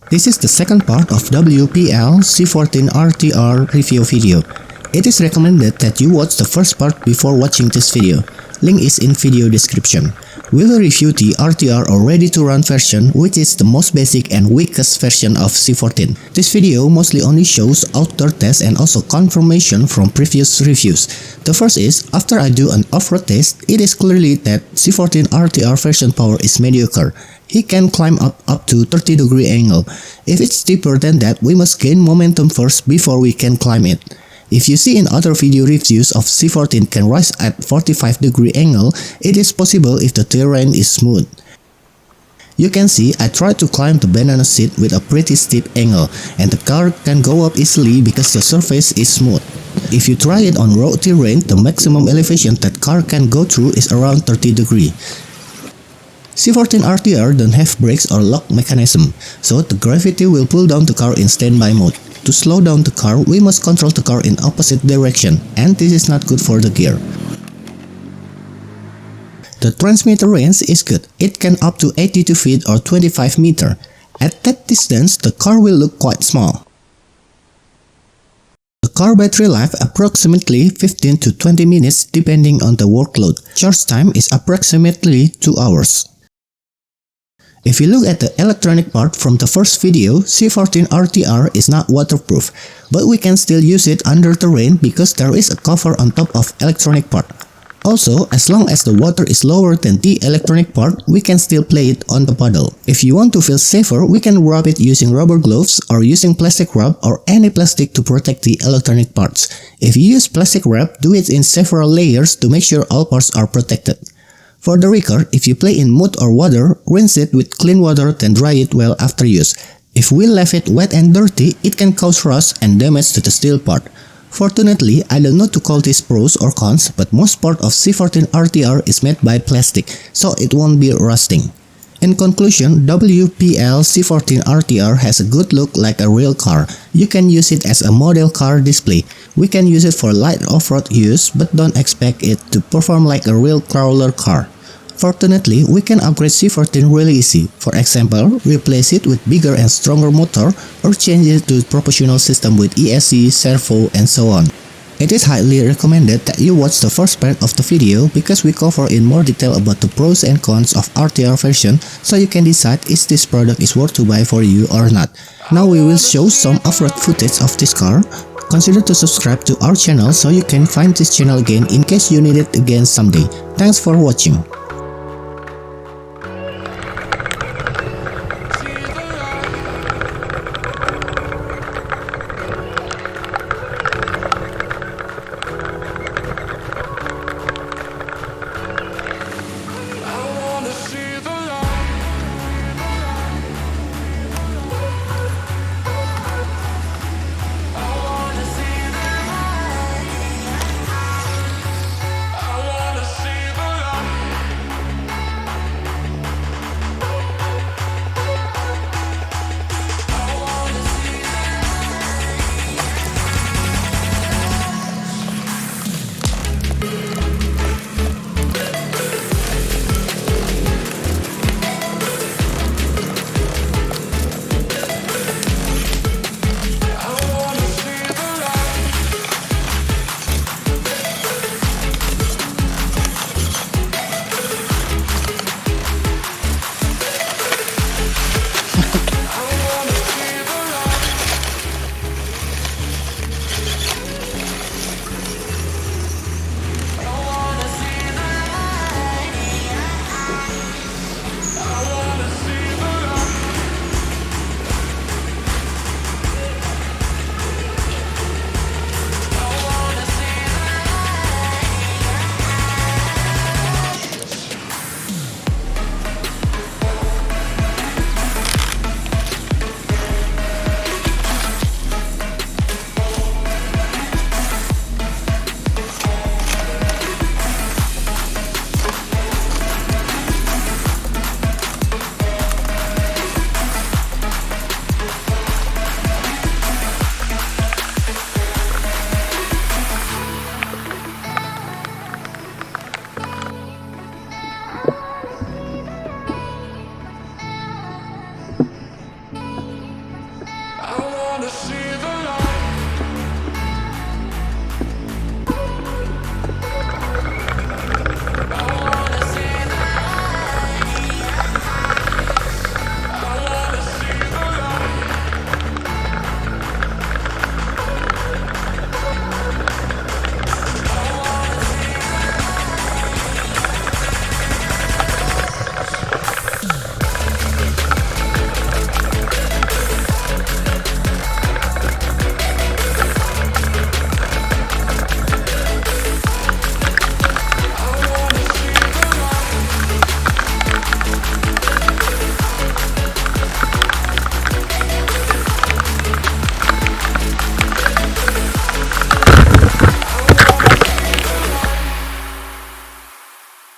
This is the second part of WPL C14 RTR review video. It is recommended that you watch the first part before watching this video. Link is in video description. We will review the RTR or ready to run version, which is the most basic and weakest version of C14. This video mostly only shows outdoor tests and also confirmation from previous reviews. The first is, after I do an off-road test, it is clearly that C14 RTR version power is mediocre. He can climb up to 30-degree angle. If it's steeper than that, we must gain momentum first before we can climb it. If you see in other video reviews of C14 can rise at 45-degree angle, it is possible if the terrain is smooth. You can see I tried to climb the banana seat with a pretty steep angle, and the car can go up easily because the surface is smooth. If you try it on road terrain, the maximum elevation that car can go through is around 30°. C14 RTR don't have brakes or lock mechanism, so the gravity will pull down the car in standby mode. To slow down the car, we must control the car in opposite direction, and this is not good for the gear. The transmitter range is good. It can up to 82 feet or 25 meters. At that distance, the car will look quite small. The car battery life approximately 15 to 20 minutes depending on the workload. Charge time is approximately 2 hours. If you look at the electronic part from the first video, C14 RTR is not waterproof, but we can still use it under the rain because there is a cover on top of electronic part. Also, as long as the water is lower than the electronic part, we can still play it on the puddle. If you want to feel safer, we can rub it using rubber gloves or using plastic wrap or any plastic to protect the electronic parts. If you use plastic wrap, do it in several layers to make sure all parts are protected. For the record, if you play in mud or water, rinse it with clean water then dry it well after use. If we left it wet and dirty, it can cause rust and damage to the steel part. Fortunately, I don't know to call this pros or cons, but most part of C14 RTR is made by plastic, so it won't be rusting. In conclusion, WPL C14 RTR has a good look like a real car. You can use it as a model car display. We can use it for light off-road use, but don't expect it to perform like a real crawler car. Fortunately, we can upgrade C14 really easy. For example, replace it with bigger and stronger motor or change it to proportional system with ESC, servo, and so on. It is highly recommended that you watch the first part of the video because we cover in more detail about the pros and cons of RTR version, so you can decide if this product is worth to buy for you or not. Now we will show some off-road footage of this car. Consider to subscribe to our channel so you can find this channel again in case you need it again someday. Thanks for watching.